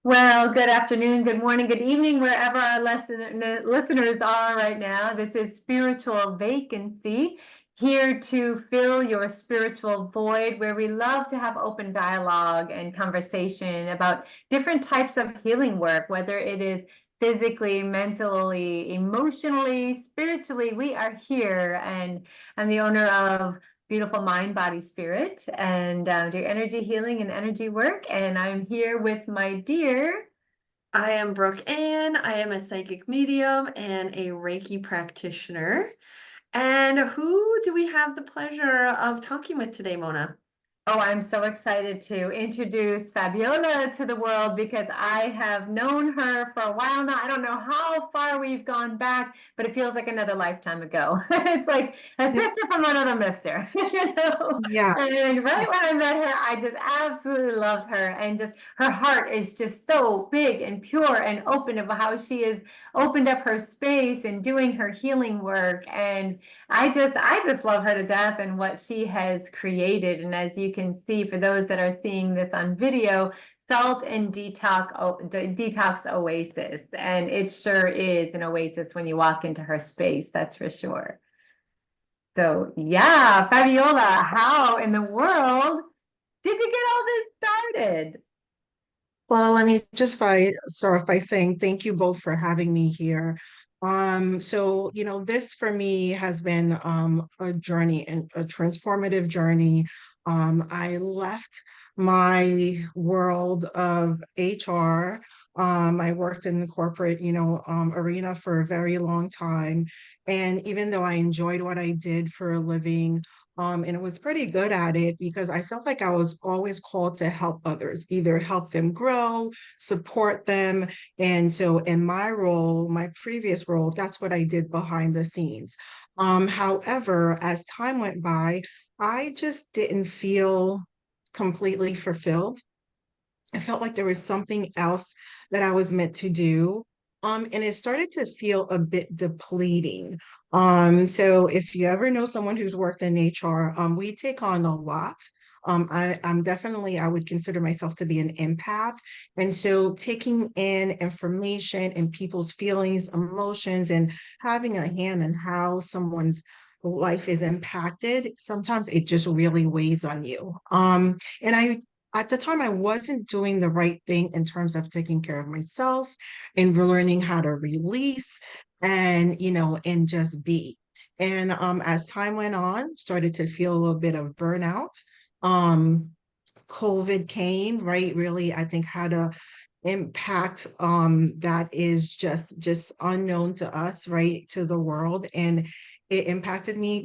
Well, good afternoon, good morning, good evening, wherever our listeners are right now. This is Spiritual Vacancy, here to fill your spiritual void, where we love to have open dialogue and conversation about different types of healing work, whether it is physically, mentally, emotionally, spiritually. We are here, and I'm the owner of Beautiful Mind, Body, Spirit, and do energy healing and energy work. And I'm here with my dear. I am Brooke Ann. I am a psychic medium and a Reiki practitioner. And who do we have the pleasure of talking with today, Mona? Oh, I'm so excited to introduce Fabiola to the world because I have known her for a while now. I don't know how far we've gone back, but it feels like another lifetime ago. It's like a sister from another mister, you know? Yes, And right when I yes. met her, I just absolutely loved her. And just her heart is just so big and pure and open about how she has opened up her space and doing her healing work. And I just love her to death and what she has created. And as you can see, for those that are seeing this on video, Salt and Detox Oasis. And it sure is an oasis when you walk into her space, that's for sure. So yeah, Fabiola, how in the world did you get all this started? Well, let me just start off by saying thank you both for having me here. This for me has been a journey and a transformative journey. I left my world of HR. I worked in the corporate, arena for a very long time. And even though I enjoyed what I did for a living, and it was pretty good at it because I felt like I was always called to help others, either help them grow, support them. And so in my role, my previous role, that's what I did behind the scenes. However, as time went by, I just didn't feel completely fulfilled. I felt like there was something else that I was meant to do. And it started to feel a bit depleting. So if you ever know someone who's worked in HR, we take on a lot. I'm definitely, I would consider myself to be an empath. And so taking in information and people's feelings, emotions, and having a hand in how someone's life is impacted, sometimes it just really weighs on you. And I at the time, I wasn't doing the right thing in terms of taking care of myself and learning how to release and just be. And as time went on, started to feel a little bit of burnout. Um, COVID came, right? Really, I think had a impact that is just unknown to us, right? To the world. And it impacted me,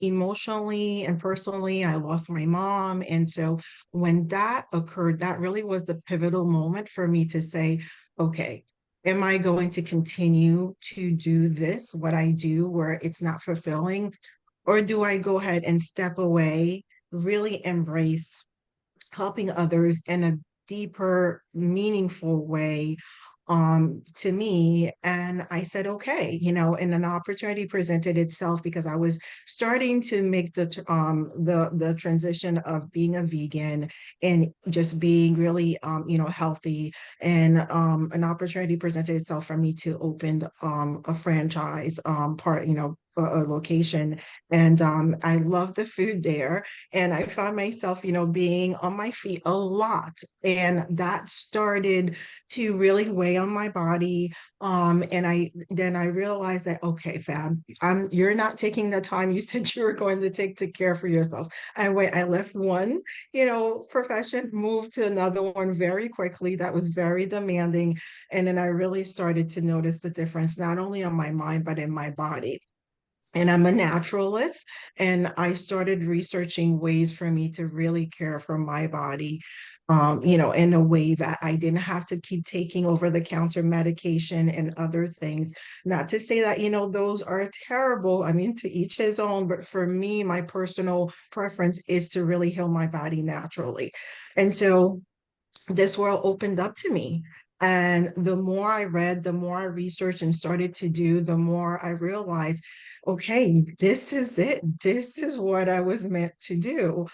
emotionally and personally. I lost my mom. And so when that occurred, that really was the pivotal moment for me to say, okay, am I going to continue to do this, what I do, where it's not fulfilling? Or do I go ahead and step away, really embrace helping others in a deeper, meaningful way to me? And I said, okay, and an opportunity presented itself because I was starting to make the transition of being a vegan and just being really healthy. And an opportunity presented itself for me to open a franchise a location. And I love the food there. And I found myself, being on my feet a lot. And that started to really weigh on my body. And I realized that, okay, Fab, you're not taking the time you said you were going to take to care for yourself. I left one, profession, moved to another one very quickly. That was very demanding. And then I really started to notice the difference, not only on my mind, but in my body. And I'm a naturalist, and I started researching ways for me to really care for my body, in a way that I didn't have to keep taking over the counter medication and other things. Not to say that, those are terrible. I mean, to each his own, but for me, my personal preference is to really heal my body naturally. And so this world opened up to me. And the more I read, the more I researched and started to do, the more I realized, okay, this is it. This is what I was meant to do.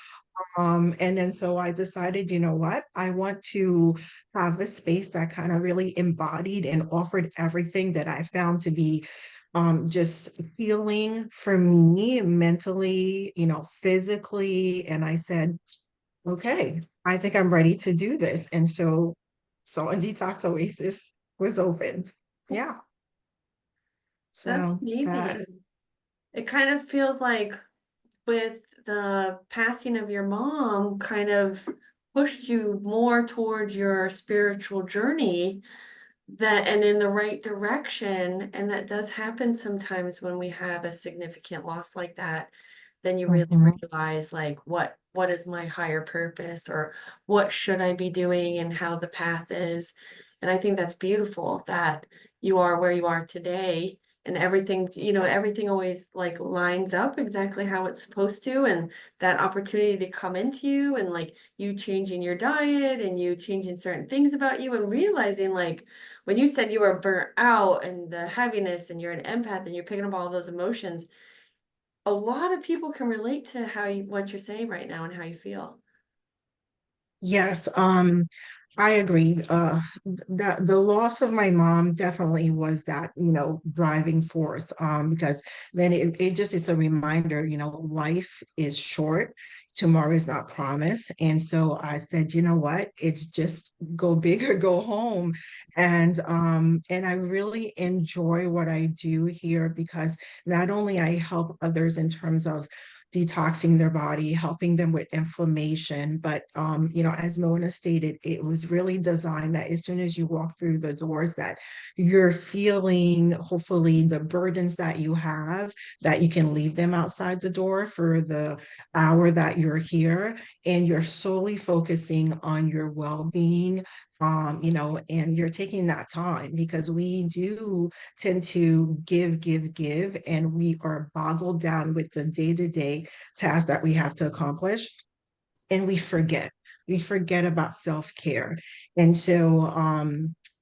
And then so I decided, you know what, I want to have a space that kind of really embodied and offered everything that I found to be just healing for me mentally, physically. And I said, okay, I think I'm ready to do this. And so Salt and Detox Oasis was opened. Yeah. That's So that, amazing. It kind of feels like with the passing of your mom kind of pushed you more towards your spiritual journey that and in the right direction. And that does happen sometimes when we have a significant loss like that. Then you really mhm. realize like what is my higher purpose or what should I be doing and how the path is. And I think that's beautiful that you are where you are today and everything, everything always like lines up exactly how it's supposed to. And that opportunity to come into you and like you changing your diet and you changing certain things about you and realizing like when you said you were burnt out and the heaviness and you're an empath and you're picking up all those emotions, a lot of people can relate to what you're saying right now and how you feel. Yes, I agree. That the loss of my mom definitely was that, driving force. Because then it just is a reminder, life is short, tomorrow is not promised. And so I said, you know what, it's just go big or go home. And I really enjoy what I do here because not only I help others in terms of detoxing their body, helping them with inflammation. But as Mona stated, it was really designed that as soon as you walk through the doors, that you're feeling hopefully the burdens that you have, that you can leave them outside the door for the hour that you're here, and you're solely focusing on your well-being. And you're taking that time because we do tend to give, and we are boggled down with the day-to-day tasks that we have to accomplish, and we forget about self-care. And so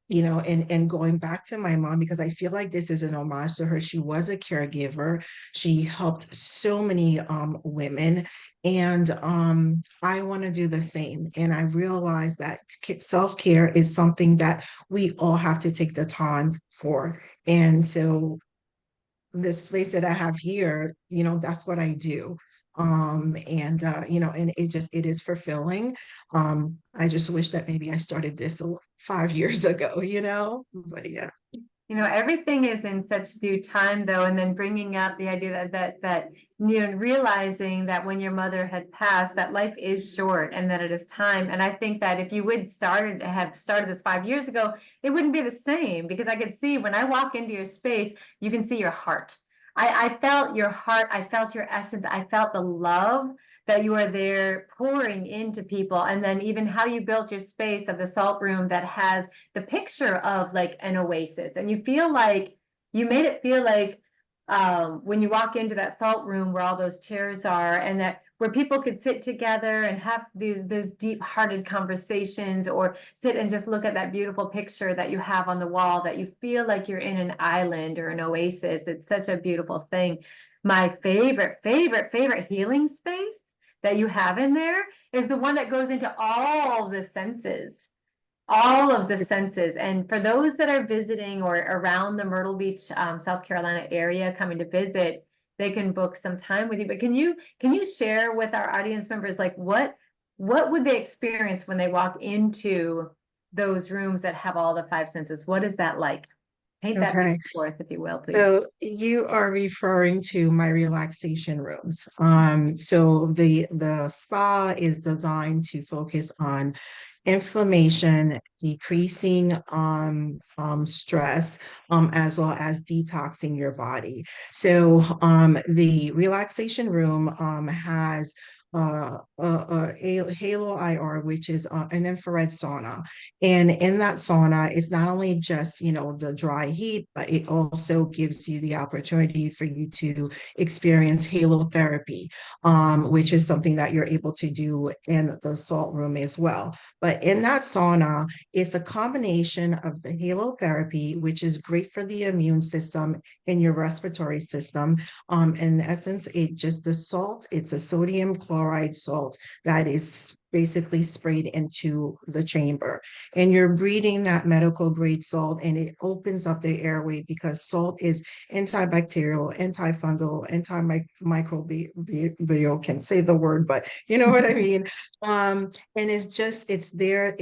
and going back to my mom, because I feel like this is an homage to her. She was a caregiver. She helped so many women, and I want to do the same. And I realize that self-care is something that we all have to take the time for. And so the space that I have here, that's what I do. And it is fulfilling. I just wish that maybe I started this 5 years ago, but yeah. Everything is in such due time, though, and then bringing up the idea that realizing that when your mother had passed, that life is short and that it is time. And I think that if you would have started this 5 years ago, it wouldn't be the same because I could see when I walk into your space, you can see your heart. I felt your heart, I felt your essence, I felt the love that you are there pouring into people, and then even how you built your space of the salt room that has the picture of like an oasis, and you made it feel like when you walk into that salt room where all those chairs are, and that where people could sit together and have those deep-hearted conversations, or sit and just look at that beautiful picture that you have on the wall, that you feel like you're in an island or an oasis. It's such a beautiful thing. My favorite healing space that you have in there is the one that goes into all the senses, all of the senses. And for those that are visiting or around the Myrtle Beach, South Carolina area coming to visit, they can book some time with you. But can you share with our audience members, like what would they experience when they walk into those rooms that have all the five senses? What is that like? Paint that picture Okay. for us, if you will, please. So you are referring to my relaxation rooms. So the spa is designed to focus on inflammation, decreasing stress, as well as detoxing your body. So the relaxation room has a Halo IR, which is an infrared sauna. And in that sauna, it's not only just, the dry heat, but it also gives you the opportunity for you to experience halo therapy, which is something that you're able to do in the salt room as well. But in that sauna, it's a combination of the halo therapy, which is great for the immune system and your respiratory system. In essence, it's a sodium chloride chloride salt that is basically sprayed into the chamber. And you're breathing that medical grade salt, and it opens up the airway because salt is antibacterial, antifungal, antimicrobial, can't say the word, but you know what I mean. And it's there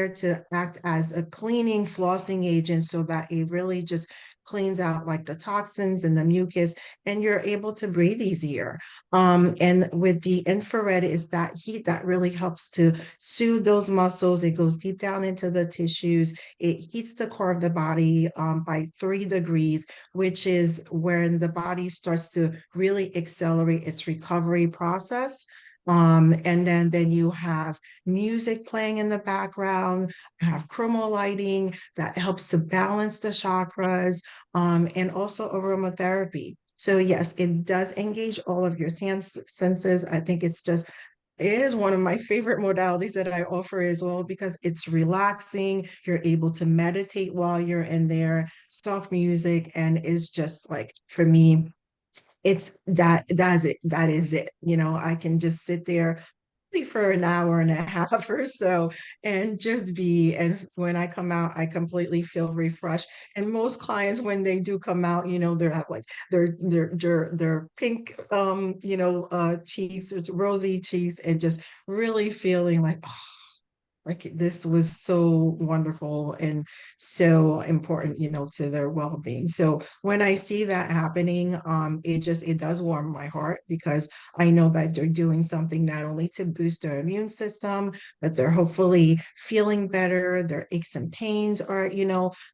to act as a cleaning, flossing agent so that it really just cleans out like the toxins and the mucus, and you're able to breathe easier. And with the infrared is that heat that really helps to soothe those muscles. It goes deep down into the tissues. It heats the core of the body by 3 degrees, which is when the body starts to really accelerate its recovery process. And then you have music playing in the background, have chroma lighting that helps to balance the chakras, and also aromatherapy. So yes, it does engage all of your senses. I think it is one of my favorite modalities that I offer as well because it's relaxing. You're able to meditate while you're in there, soft music, and it's just like for me, that is it. I can just sit there for an hour and a half or so and just be, and when I come out I completely feel refreshed. And most clients when they do come out, they're like their pink cheeks, rosy cheeks, and just really feeling like this was so wonderful and so important, to their well-being. So when I see that happening, it does warm my heart because I know that they're doing something not only to boost their immune system, but they're hopefully feeling better. Their aches and pains are,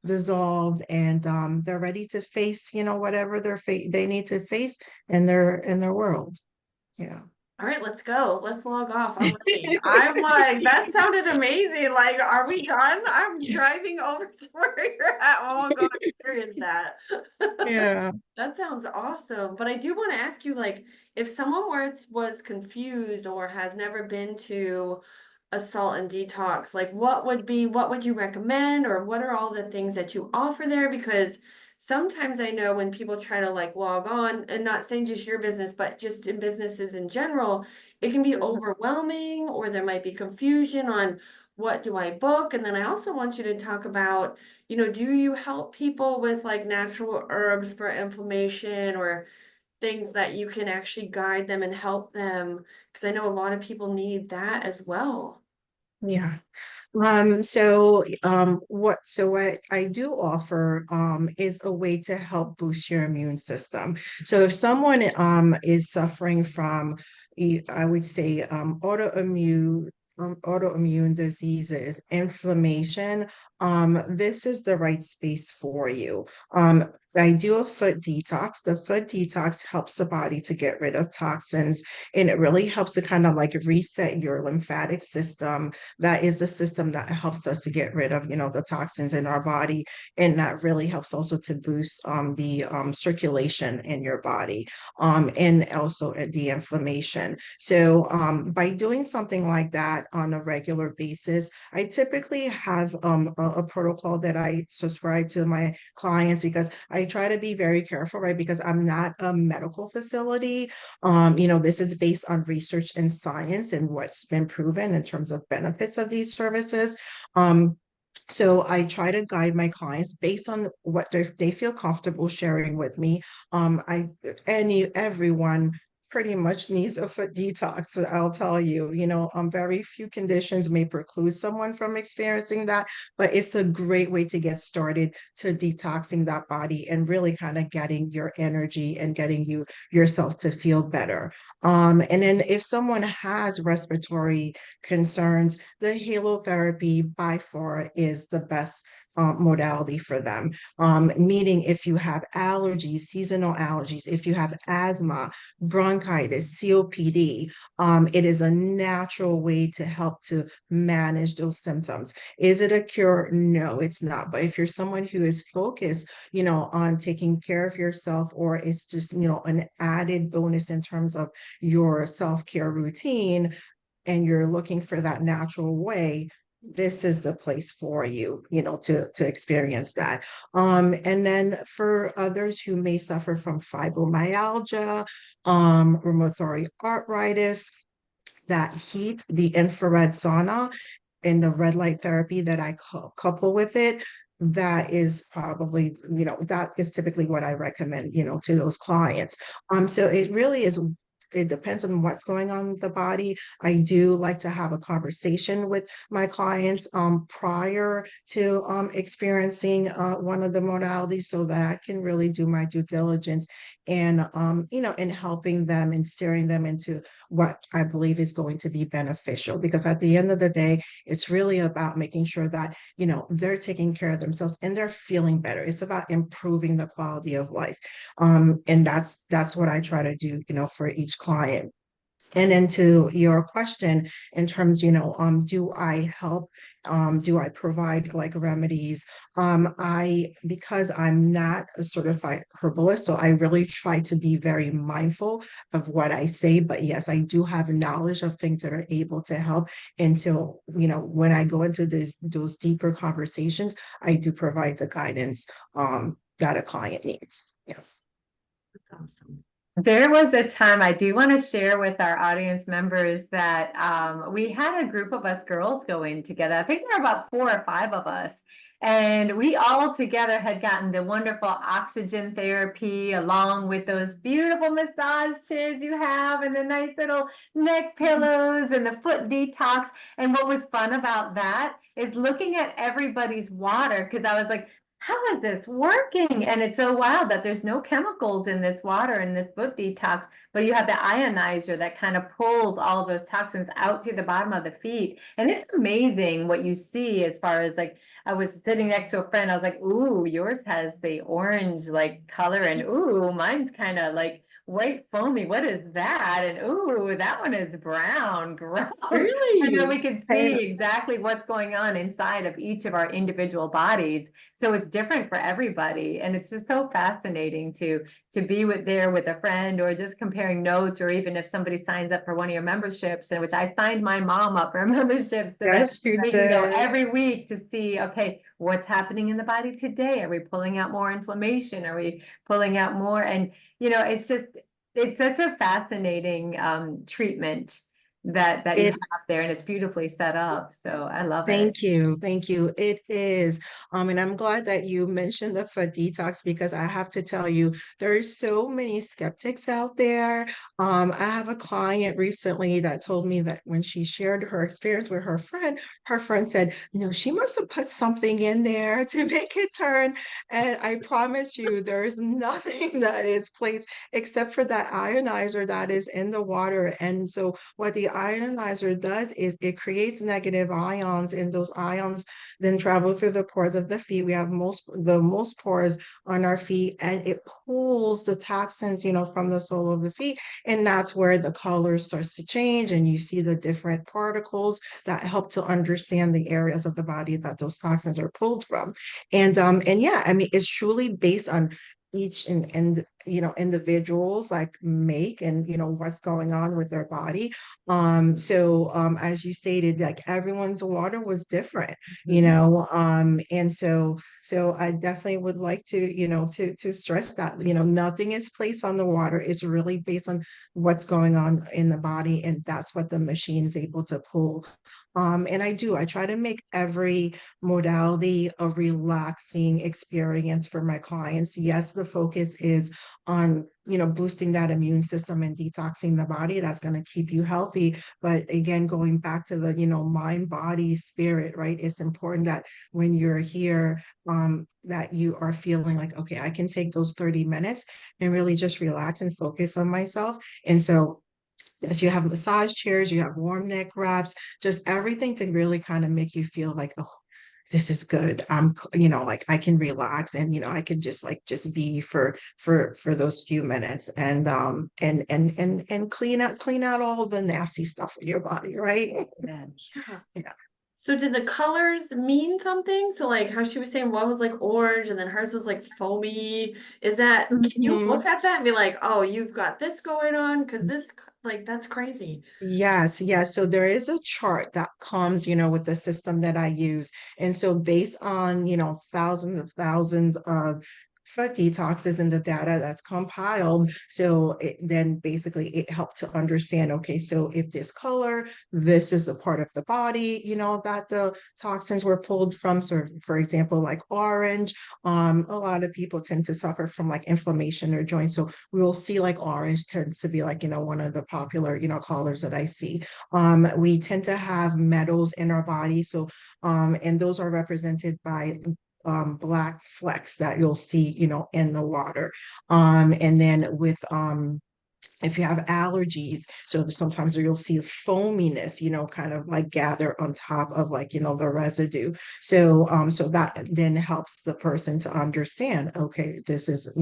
dissolved, and they're ready to face, whatever they need to face in their world. Yeah. All right, let's go. Let's log off. I'm ready. I'm like, that sounded amazing. Like, are we done? I'm driving over to where you're at. I want to go experience that. Yeah. That sounds awesome. But I do want to ask you, like, if someone was confused or has never been to a salt and detox, like what would you recommend, or what are all the things that you offer there? Because sometimes I know when people try to like log on, and not saying just your business, but just in businesses in general, it can be overwhelming, or there might be confusion on what do I book. And then I also want you to talk about, do you help people with like natural herbs for inflammation, or things that you can actually guide them and help them? Because I know a lot of people need that as well. Yeah. What I do offer is a way to help boost your immune system. So if someone is suffering from I would say autoimmune diseases, inflammation, this is the right space for you. I do a foot detox. The foot detox helps the body to get rid of toxins, and it really helps to kind of like reset your lymphatic system. That is the system that helps us to get rid of, the toxins in our body. And that really helps also to boost the circulation in your body, and also the inflammation. So by doing something like that on a regular basis, I typically have a protocol that I subscribe to my clients because I try to be very careful, right? Because I'm not a medical facility. This is based on research and science and what's been proven in terms of benefits of these services. So I try to guide my clients based on what they feel comfortable sharing with me. Everyone pretty much needs a foot detox. So I'll tell you, very few conditions may preclude someone from experiencing that, but it's a great way to get started to detoxing that body and really kind of getting your energy and getting yourself to feel better. And then if someone has respiratory concerns, the halotherapy by far is the best modality for them. Meaning if you have allergies, seasonal allergies, if you have asthma, bronchitis, COPD, it is a natural way to help to manage those symptoms. Is it a cure? No, it's not. But if you're someone who is focused, on taking care of yourself, or it's just, an added bonus in terms of your self-care routine, and you're looking for that natural way, this is the place for you, to experience that. And then for others who may suffer from fibromyalgia, rheumatoid arthritis, that heat, the infrared sauna, and the red light therapy that I couple with it, that is probably, that is typically what I recommend, to those clients. So it really is, it depends on what's going on with the body. I do like to have a conversation with my clients prior to experiencing one of the modalities so that I can really do my due diligence and in helping them and steering them into what I believe is going to be beneficial. Because at the end of the day, it's really about making sure that, they're taking care of themselves and they're feeling better. It's about improving the quality of life. And that's what I try to do, for each client. And then to your question, in terms, do I help? Do I provide like remedies? Because I'm not a certified herbalist, so I really try to be very mindful of what I say. But yes, I do have knowledge of things that are able to help. And so, when I go into those deeper conversations, I do provide the guidance that a client needs. Yes. That's awesome. There was a time I do want to share with our audience members that we had a group of us girls go in together. I think there were about 4 or 5 of us. And we all together had gotten the wonderful oxygen therapy along with those beautiful massage chairs you have and the nice little neck pillows and the foot detox. And what was fun about that is looking at everybody's water, because I was like, how is this working? And it's so wild that there's no chemicals in this water in this foot detox, but you have the ionizer that kind of pulls all of those toxins out to the bottom of the feet. And it's amazing what you see as far as like, I was sitting next to a friend, I was like, ooh, yours has the orange like color, and ooh, mine's kind of like white foamy. What is that? And ooh, that one is brown. Gross. And then Really? we could see exactly what's going on inside of each of our individual bodies. So it's different for everybody. And it's just so fascinating to be there with a friend, or just comparing notes, or even if somebody signs up for one of your memberships, in which I signed my mom up for a membership so that Yes, you we can go did. every week to see, okay, what's happening in the body today? Are we pulling out more inflammation? Are we pulling out more? And, it's such a fascinating treatment that you It have there, and it's beautifully set up. So I love it. Thank you. Thank you. It is. And I'm glad that you mentioned the foot detox because I have to tell you, there's so many skeptics out there. I have a client recently that told me that when she shared her experience with her friend said, she must have put something in there to make it turn. And I promise you, there's nothing that is placed except for that ionizer that is in the water. And so what the ionizer does is it creates negative ions, and those ions then travel through the pores of the feet. We have the most pores on our feet, and it pulls the toxins, from the sole of the feet. And that's where the color starts to change, and you see the different particles that help to understand the areas of the body that those toxins are pulled from. And yeah, I mean, it's truly based on each and individuals like make and what's going on with their body. So as you stated, like everyone's water was different, and so I definitely would like to to stress that nothing is placed on the water. It's really based on what's going on in the body, and that's what the machine is able to pull. And I try to make every modality a relaxing experience for my clients. Yes, the focus is on boosting that immune system and detoxing the body. That's going to keep you healthy. But again, going back to the mind, body, spirit, right? It's important that when you're here, that you are feeling like, okay, I can take those 30 minutes and really just relax and focus on myself. And so yes, you have massage chairs, you have warm neck wraps, just everything to really kind of make you feel like, oh, this is good. Like I can relax, and I can just be for those few minutes, and clean out all the nasty stuff in your body, right? Yeah. Yeah. Yeah. So did the colors mean something? So like how she was saying one was like orange and then hers was like foamy. Can you Mhm. look at that and be like, oh, you've got this going on? Because like that's crazy. Yes, yes. So there is a chart that comes, with the system that I use. And so based on, thousands of foot detoxes and the data that's compiled. So then basically it helped to understand, okay, so if this color, this is a part of the body, that the toxins were pulled from. So for example, like orange, a lot of people tend to suffer from like inflammation or joints. So we will see like orange tends to be like, one of the popular, colors that I see. We tend to have metals in our body. So, and those are represented by black flecks that you'll see, in the water. And then with if you have allergies, so sometimes you'll see foaminess, kind of like gather on top of like, the residue. So that then helps the person to understand, okay, this is,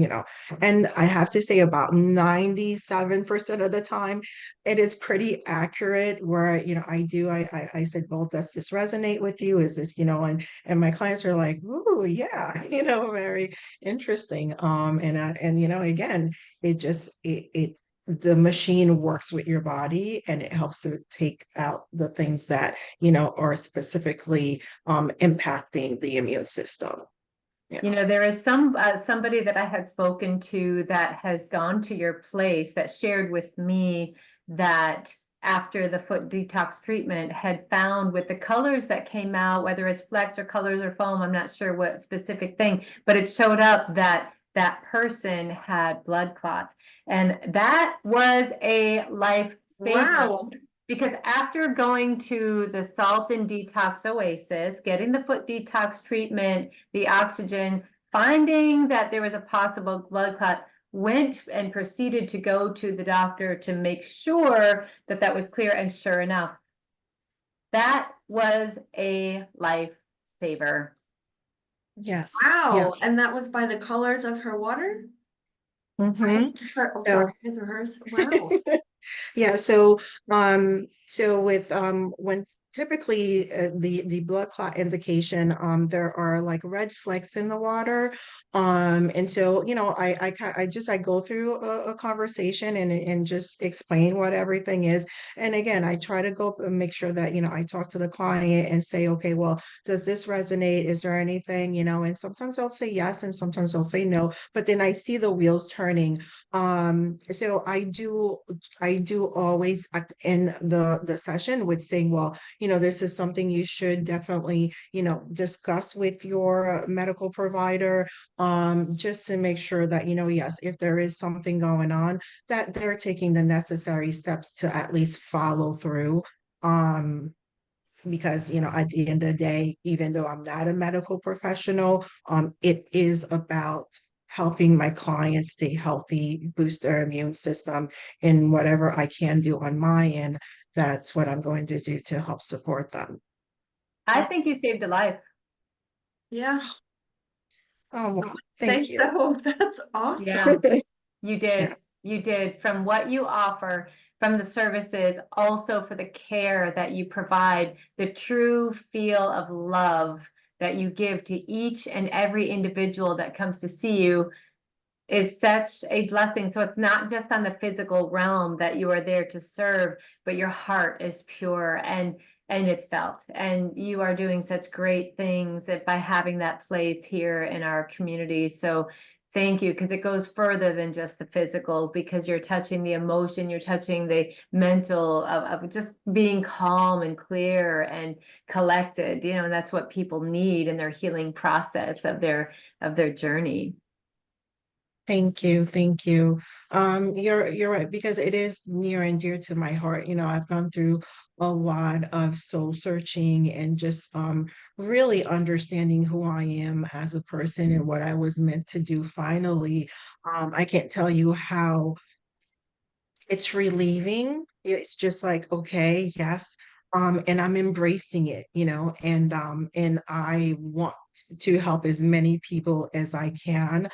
and I have to say about 97% of the time, it is pretty accurate where, I said, well, does this resonate with you? Is this, and my clients are like, ooh, yeah, very interesting. Again, it the machine works with your body and it helps to take out the things that are specifically impacting the immune system. There is somebody that I had spoken to that has gone to your place that shared with me that after the foot detox treatment had found with the colors that came out, whether it's flecks or colors or foam, I'm not sure what specific thing, but it showed up that that person had blood clots. And that was a lifesaver. Wow. Because after going to the Salt and Detox Oasis, getting the foot detox treatment, the oxygen, finding that there was a possible blood clot, went and proceeded to go to the doctor to make sure that that was clear. And sure enough, that was a lifesaver. Yes. Wow. Yes. And that was by the colors of her water? Mm-hmm. Oh, So sorry, his or hers. Wow. yeah, so with when typically the blood clot indication, there are like red flecks in the water, and so I go through a conversation and just explain what everything is, and again I try to go and make sure that I talk to the client and say, okay, well, does this resonate? Is there anything, and sometimes they'll say yes and sometimes they'll say no, but then I see the wheels turning. So I do always in the session with saying, well, this is something you should definitely, discuss with your medical provider, just to make sure that, yes, if there is something going on, that they're taking the necessary steps to at least follow through. Because at the end of the day, even though I'm not a medical professional, it is about helping my clients stay healthy, boost their immune system, and whatever I can do on my end, that's what I'm going to do to help support them. I think you saved a life. Yeah, Oh, well, say thank you. so. That's Yeah. awesome. You Yeah, did. You did. From what you offer, from the services, also for the care that you provide, the true feel of love that you give to each and every individual that comes to see you is such a blessing. So it's not just on the physical realm that you are there to serve, but your heart is pure and it's felt. And you are doing such great things by having that place here in our community. So thank you, because it goes further than just the physical, because you're touching the emotion, you're touching the mental of just being calm and clear and collected, and that's what people need in their healing process of their journey. thank you, thank you. You're right, because it is near and dear to my heart. I've gone through a lot of soul searching and just really understanding who I am as a person and what I was meant to do finally. I can't tell you how it's relieving. It's just like, okay, yes. And I'm embracing it, and I want to help as many people as I can,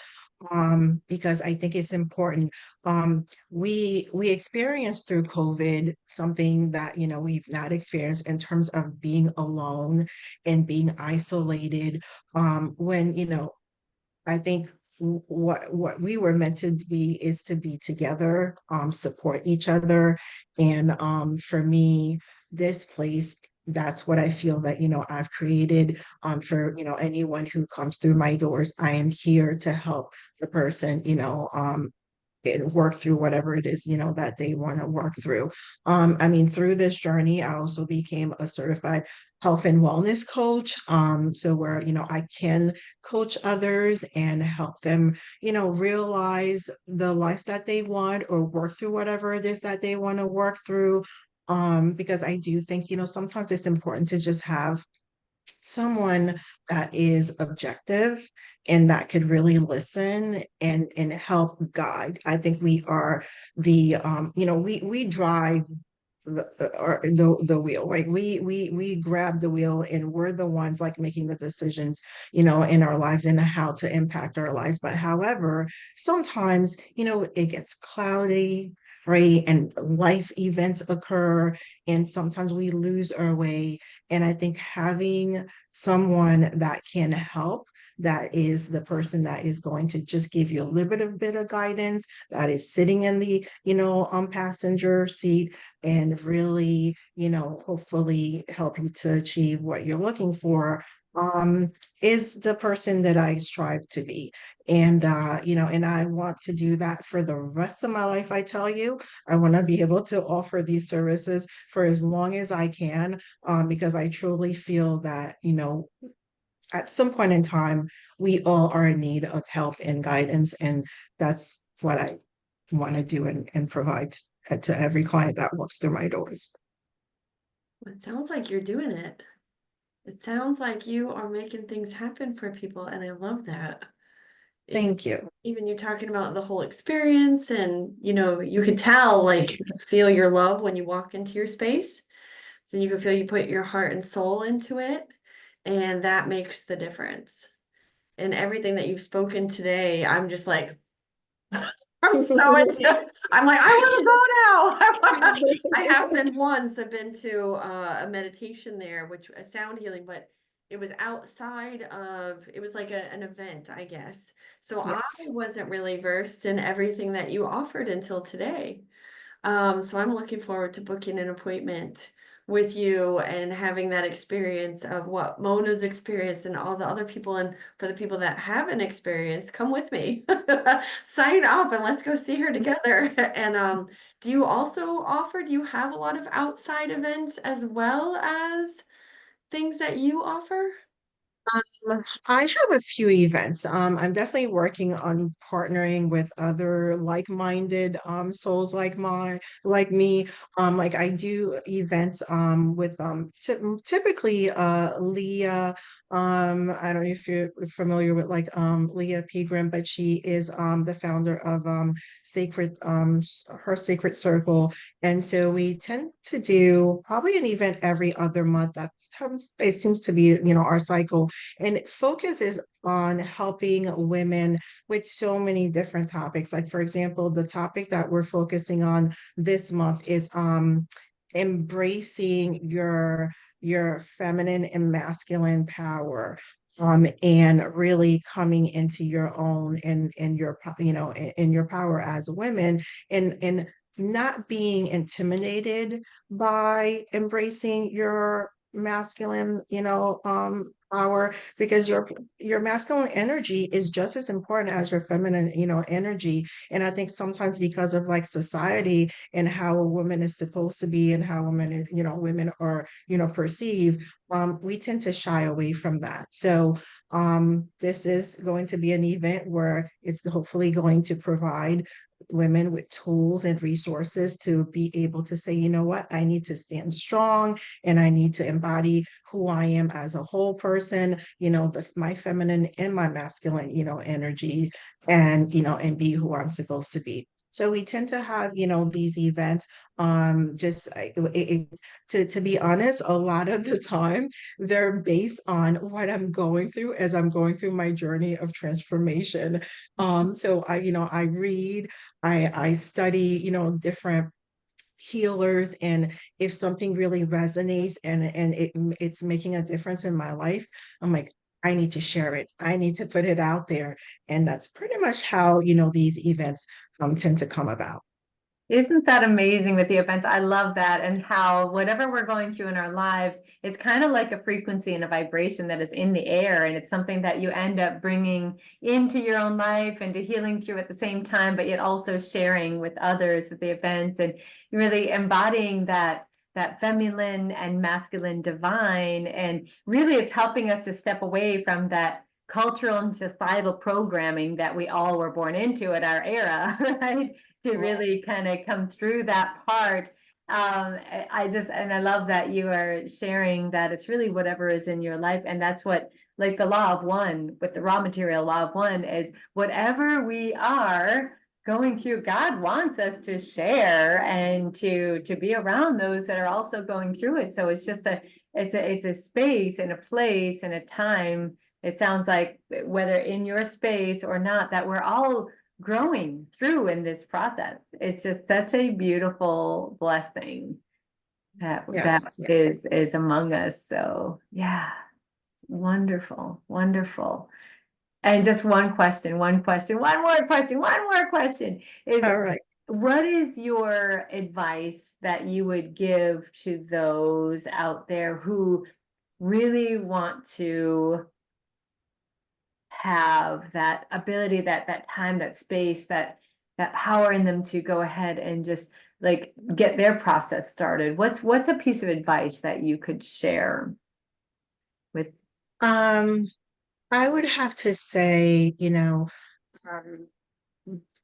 because I think it's important. We experienced through COVID something that, we've not experienced in terms of being alone and being isolated. When, I think what we were meant to be is to be together, support each other. And for me, this place that's what I feel that, I've created, for, anyone who comes through my doors. I am here to help the person, and work through whatever it is, that they want to work through. I mean, through this journey, I also became a certified health and wellness coach. So where, I can coach others and help them, realize the life that they want or work through whatever it is that they want to work through. Because I do think, sometimes it's important to just have someone that is objective and that could really listen and help guide. I think we are we drive the wheel, right? We grab the wheel and we're the ones like making the decisions, in our lives and how to impact our lives. But however, sometimes, it gets cloudy, right? And life events occur, and sometimes we lose our way. And I think having someone that can help, that is the person that is going to just give you a little bit of guidance, that is sitting in the, passenger seat, and really, hopefully help you to achieve what you're looking for, is the person that I strive to be. And, and I want to do that for the rest of my life. I tell you, I want to be able to offer these services for as long as I can, because I truly feel that, at some point in time, we all are in need of help and guidance. And that's what I want to do and provide to every client that walks through my doors. It sounds like you're doing it. It sounds like you are making things happen for people, and I love that. Thank you. Even you talking about the whole experience, and you could tell, like, feel your love when you walk into your space. So you can feel you put your heart and soul into it, and that makes the difference. And everything that you've spoken today, I'm just like, I'm so into. I'm like, I want to go now. I have been once. I've been to a meditation there, which a sound healing, but it was outside of. It was like an event, I guess. So I Yes. wasn't really versed in everything that you offered until today. So I'm looking forward to booking an appointment with you and having that experience of what Mona's experienced and all the other people. And for the people that haven't experienced, come with me. Sign up and let's go see her together. And do you also offer, do you have a lot of outside events as well as things that you offer? I have a few events. I'm definitely working on partnering with other like-minded souls like me. Like I do events with typically Leah. I don't know if you're familiar with like Leah Pegram, but she is the founder of her Sacred Circle. And so we tend to do probably an event every other month. It seems to be, our cycle, and it focuses on helping women with so many different topics. Like, for example, the topic that we're focusing on this month is embracing your feminine and masculine power, and really coming into your own and your in your power as women, and not being intimidated by embracing your masculine, power, because your masculine energy is just as important as your feminine, energy. And I think sometimes because of like society and how a woman is supposed to be and how women are, perceived, we tend to shy away from that. So this is going to be an event where it's hopefully going to provide women with tools and resources to be able to say, you know what, I need to stand strong and I need to embody who I am as a whole person, my feminine and my masculine, energy, and, and be who I'm supposed to be. So we tend to have, these events, just to be honest, a lot of the time they're based on what I'm going through as I'm going through my journey of transformation. So I read, I study, different healers, and if something really resonates and it's making a difference in my life, I'm like, I need to share it, I need to put it out there. And that's pretty much how these events tend to come about. Isn't that amazing with the events? I love that. And how whatever we're going through in our lives, it's kind of like a frequency and a vibration that is in the air. And it's something that you end up bringing into your own life and to healing through at the same time, but yet also sharing with others with the events and really embodying that feminine and masculine divine. And really it's helping us to step away from that cultural and societal programming that we all were born into at our era, right? To really kind of come through that part. And I love that you are sharing that it's really whatever is in your life. And that's what, like the law of one, with the raw material law of one, is whatever we are going through, God wants us to share and to be around those that are also going through it. So it's just it's a space and a place and a time. It sounds like whether in your space or not, that we're all growing through in this process. It's just such a beautiful blessing that Yes, yes. is among us. So yeah, wonderful, wonderful. And just one more question is, All right. what is your advice that you would give to those out there who really want to have that ability, that time, that space, that power in them to go ahead and just like get their process started? What's a piece of advice that you could share with? Um, I would have to say, um,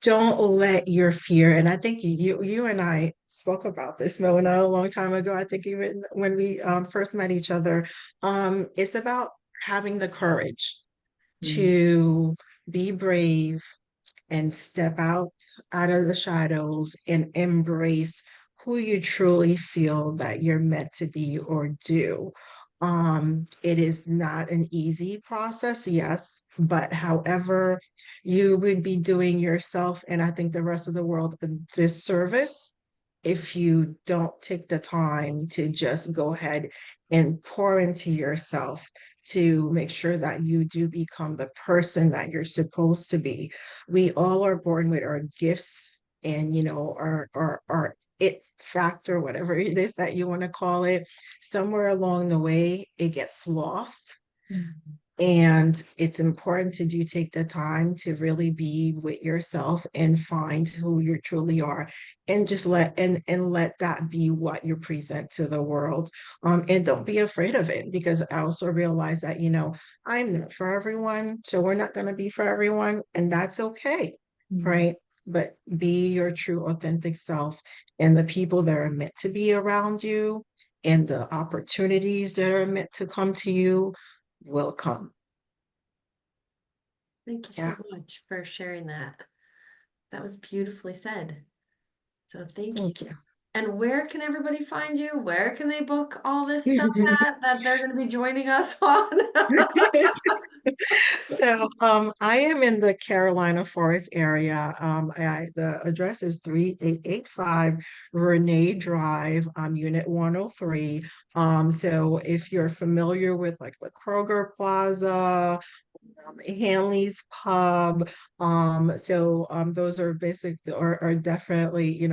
don't let your fear, and I think you and I spoke about this, Mona, a long time ago. I think even when we first met each other, it's about having the courage Mm, to be brave and step out of the shadows and embrace who you truly feel that you're meant to be or do. It is not an easy process, yes, but however, you would be doing yourself and I think the rest of the world a disservice if you don't take the time to just go ahead and pour into yourself to make sure that you do become the person that you're supposed to be. We all are born with our gifts and our it factor, whatever it is that you want to call it. Somewhere along the way, it gets lost. mm, And it's important to do take the time to really be with yourself and find who you truly are and just let that be what you present to the world. And don't be afraid of it because I also realize that, I'm not for everyone. So we're not going to be for everyone, and that's okay. mm. Right. But be your true authentic self and the people that are meant to be around you and the opportunities that are meant to come to you will come. Thank you Yeah, so much for sharing that. That was beautifully said. So thank you. thank you. And where can everybody find you? Where can they book all this stuff that they're going to be joining us on? So I am in the Carolina Forest area. The address is 3885 Renee Drive, Unit 103. So if you're familiar with like the Kroger Plaza, Hanley's Pub. Those are are definitely,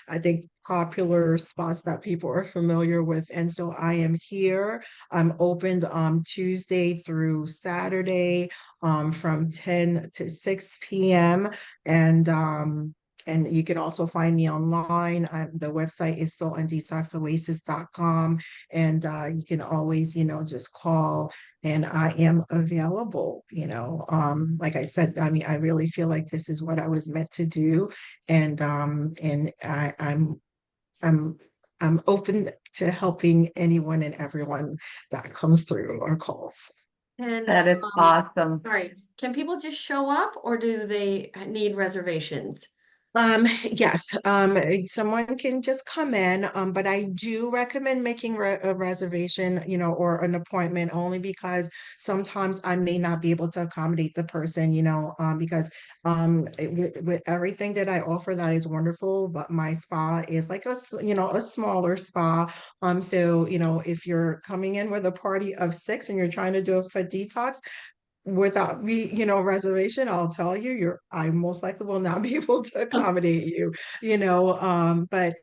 I think popular spots that people are familiar with. And so I am here. I'm opened Tuesday through Saturday from 10 to 6 p.m. And you can also find me online. The website is saltanddetoxoasis.com. And you can always, just call and I am available, like I said, I mean, I really feel like this is what I was meant to do. And I'm I'm open to helping anyone and everyone that comes through or calls. And That is awesome. sorry, can people just show up or do they need reservations? Yes, someone can just come in, but I do recommend making a reservation, or an appointment only because sometimes I may not be able to accommodate the person, because with everything that I offer, that is wonderful, but my spa is like a smaller spa. So, if you're coming in with a party of six and you're trying to do a foot detox, without me, reservation, I'll tell you, I most likely will not be able to accommodate you, but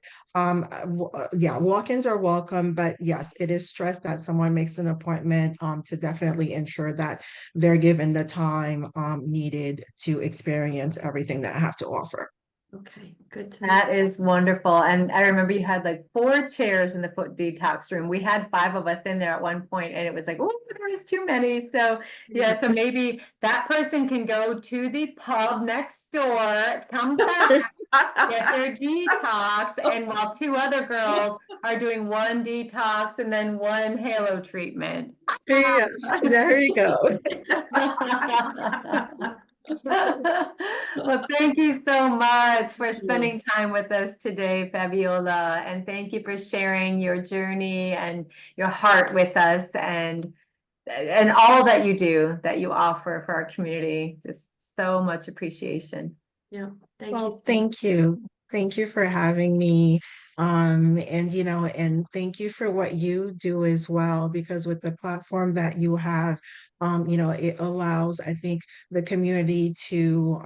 yeah, walk-ins are welcome, but yes, it is stressed that someone makes an appointment to definitely ensure that they're given the time needed to experience everything that I have to offer. Okay, good to know. That is wonderful. And I remember you had like 4 chairs in the foot detox room. We had 5 of us in there at one point, and it was like, oh, there was too many. So yeah, so maybe that person can go to the pub next door, come back, get their detox, and while 2 other girls are doing 1 detox and then 1 halo treatment. Yes, there you go. Well, thank you so much for spending time with us today, Fabiola, and thank you for sharing your journey and your heart with us, and all that you do, that you offer for our community. Just so much appreciation. Yeah, thank you. Well, thank you. Thank you for having me. And thank you for what you do as well, because with the platform that you have, it allows, I think, the community to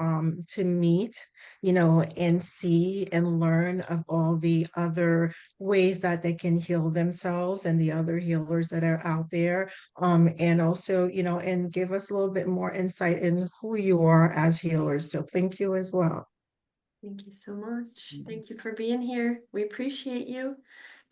meet, and see and learn of all the other ways that they can heal themselves and the other healers that are out there. And also, and give us a little bit more insight in who you are as healers. So thank you as well. Thank you so much. Thank you for being here. We appreciate you.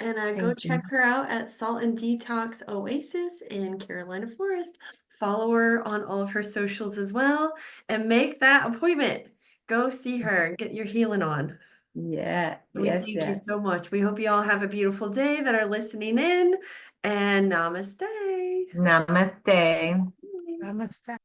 And go Thank you. check her out at Salt and Detox Oasis in Carolina Forest. Follow her on all of her socials as well, and make that appointment. Go see her and get your healing on. Yeah, We yes, thank you yes. so much. We hope you all have a beautiful day that are listening in, and namaste. Namaste. Namaste.